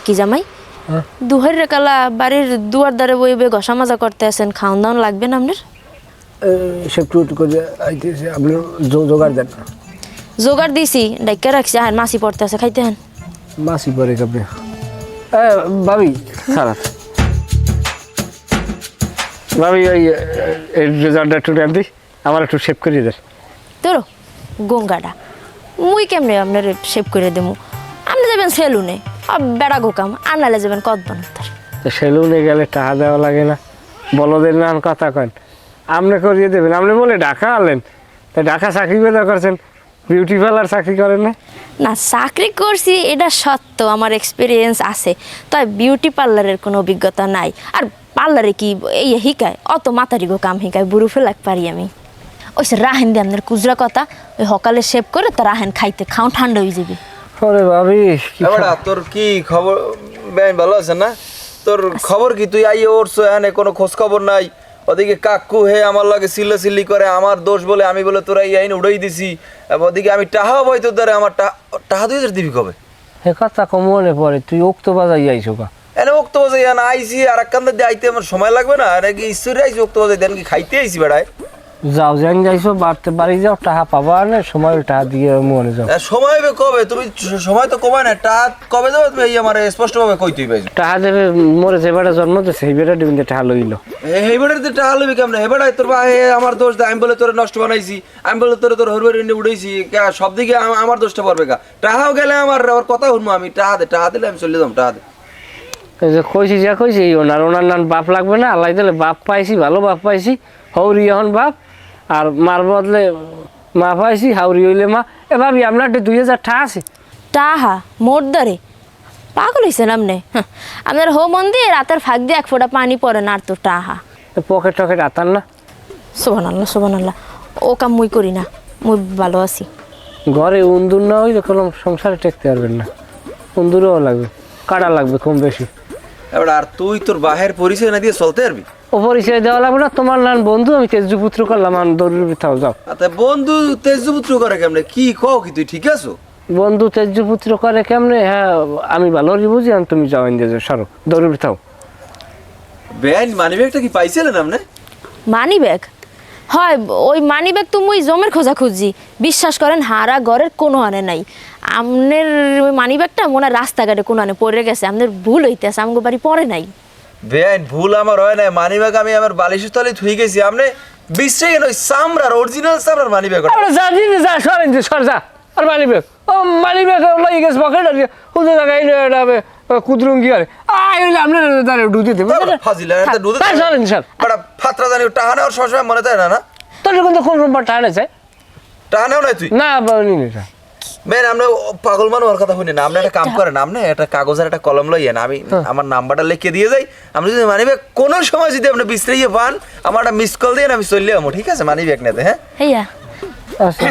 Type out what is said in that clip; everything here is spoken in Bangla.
কি জামাই দুহারের কালা বাড়ির দুয়ার দ্বারে বইবে ঘষা মাজা করতে আছেন, খাওন দাওন লাগবে না আপনার? সব টুট করে আইতেছে, আপনি জোগাড় দেন। জোগাড় দিছি, ডাইকা রাখছি, আর মাছি পড়তে আছে, খাইতে হেন। মাসি পরে আপনি ভাবি খারাপ ভাবি ওই রেজাল্টটা একটু দেন দিই, আমার একটু সেভ করিয়ে দেন। তোর গঙ্গাটা মুই কেমনে আপনার সেভ করে দেবো? আপনি যাবেন সেলুনে বেড়া গোকাম, আর নালে যাবেন কদবান। সেলুনে গেলে টাকা দেওয়া লাগে না? বলদের নান কথা কন, আপনি করিয়ে দেবেন। আপনি বলে ঢাকা আনলেন, তা ঢাকা চাকরি করে করছেন, বিউটি পার্লার চাকরি করেন না? না, চাকরি করছি এটা সত্য, আমার এক্সপিরিয়েন্স আছে, তবে বিউটি পার্লারের কোনো অভিজ্ঞতা নাই। আর পার্লারে কি এই শিকায়? অত মাতারি গো কাম শিকায়, বুড়ো ফেলাক পারি আমি। ওই সে রাহেন দিয়ে আপনার কুজরা কথা, ওই সকালে শেভ করে তো রাহেন খাইতে, খাও ঠান্ডা হয়ে যাবে। ওরে ভাবি তোর কি খবর? বেন ভালো আছে না? তোর খবর কি? তুই আইয়ে ওরছো এখানে, কোনো খোঁজ খবর নাই। ওদিকে কাকু হে আমার লাগে চিল্লি করে, আমার দোষ বলে আমি বলে তোরা এই আইন উড়াই দিছি। ওদিকে আমি টাহাও পাই তোর দ্বারা, আমার টাহা 2000 দিবি কবে? হে কথা কম মনে পড়ে, তুই উক্ত বাজাই আইছো কা? এনে উক্ত বাজাই এনে আইসি, আর এক কান্দা দিয়ে আইতে আমার সময় লাগবে না? নাকি ঈশ্বরে আইসি উক্ত বাজাই দেন কি খাইতে আইসি বেড়ায়? যাও যেন যাইছো, বাড়ি যাও, টাকা পাবা না, সময় টাকা দিয়ে মনে যাও। সময় হবে কবে? তুমি সময় তো কমায় না, টাহা কবে দেবে তুমি? এই আমার স্পষ্টভাবে কই তুই পাইছো টাকা দেবে, মরে যে বেটা জন্ম দিয়েছে সেই বেটা ডিবিন টাকা লইলো। এই বেটাতে টাহা লইবি কেমনে? হে বেড়ায় তোর ভাই আমার দোষ দেয়, আমি বলে তোর নষ্ট বানাইছি, আমি বলে তোর হরবার উড়াইছি, সব দিকে আমার দোষটা পড়বে কা? টাহাও গেলে আমার কথা শুনবো আমি। টাহা দিলে আমি চলে যাবো, টাহা দে। এই যে কইছি যা কইছি, ওনার নান বাপ লাগবে না, আল্লাহ দিলে বাপ পাইছি, ভালো বাপ পাইছি, হৌরি এখন বাপ, আর মার বদলে মা পাইছি, হাউরি হইলে মা। এ ভাবি আপনার 2000 টাকা আছে? টাহা মোর দারে পাগল হয়েছেন আপনি? আপনার হো মন্দির রাতের ফাঁক দিয়ে এক ফোঁটা পানি পড়ে না, আর তো টাহা। পকেট টকেট আতার না? সোবানাল্লাহ সোবানাল্লাহ, ও কাম মুই করি না, মুই ভালো আছি। ঘরে উন্দুর না হইলে কোনো সংসারে টেকতে পারবেন না, উন্দুরও লাগবে, কাটা লাগবে কম বেশি। এবার আর তুই তোর বাহের পরিচয় না দিয়ে চলতে পারবি? ও পরিচয় দেওয়া লাগবে না, তোমার নান বন্ধু, আমি তেজপুত্র করলাম, আর দৌড়ি থাও যাও। আচ্ছা বন্ধু তেজপুত্র করে কেমনে? কি কও কি? তুই ঠিক আছো? বন্ধু তেজপুত্র করে কেমনে? হ্যাঁ আমি ভালো বুঝি, আর তুমি যাও ইন্দিয়া সরো, দৌড়ি থাও। বেআইন মানি ব্যাগটা কি পাইছিলেন আপনি? Money bag? হয়, ওই মানি ব্যাগ তো মুই জমের খোঁজা খুঁজি, বিশ্বাস করেন হারা ঘরের কোনো আনে নাই। আমনের ওই মানি ব্যাগটা মনে হয় রাস্তাঘাটে কোনো আনে পড়ে গেছে, আপনার ভুল হইতেছে, আমগো বাড়ি পড়ে নাই। বেআইন ভুল আমার হয় নাই, মানি ব্যাগ আমি আমার বালিশের তলে থুই গেছি। আপনি বিশ্বে গেল ওই সামরার অরিজিনাল সামরার মানি ব্যাগ। যা দিনে যা, সরেন সর যা। আর মানি ব্যাগ, ও মানি ব্যাগ লই গেছে পকেট, আর হুজুর জায়গায় কুদরুঙ্গি করে আইলে আপনার দাঁড়ে ঢুকে দেবে। ফাজিল এটা দুধ সরেন স্যার, বড় ফাতরা জানি টাহা নেওয়ার সবসময় মনে থাকে না? না তোর কিন্তু কোন রুমবার টানে চাই টাহা নেও নাই তুই? না নিনি স্যার। বেন আপনি পাগল মানুষ ওর কথা শুনি না। আপনি একটা কাম করেন, আপনি একটা কাগজের একটা কলম লইয়েন, আমি আমার নাম্বারটা লিখে দিয়ে যাই। আপনি যদি মানি ব্যাগ কোনো সময় যদি আপনি বিশ্রাইয়ে পান, আমার একটা মিস কল দিয়ে আমি চলে যাবো, ঠিক আছে? মানি ব্যাগ নেতে। হ্যাঁ হেয়া আচ্ছা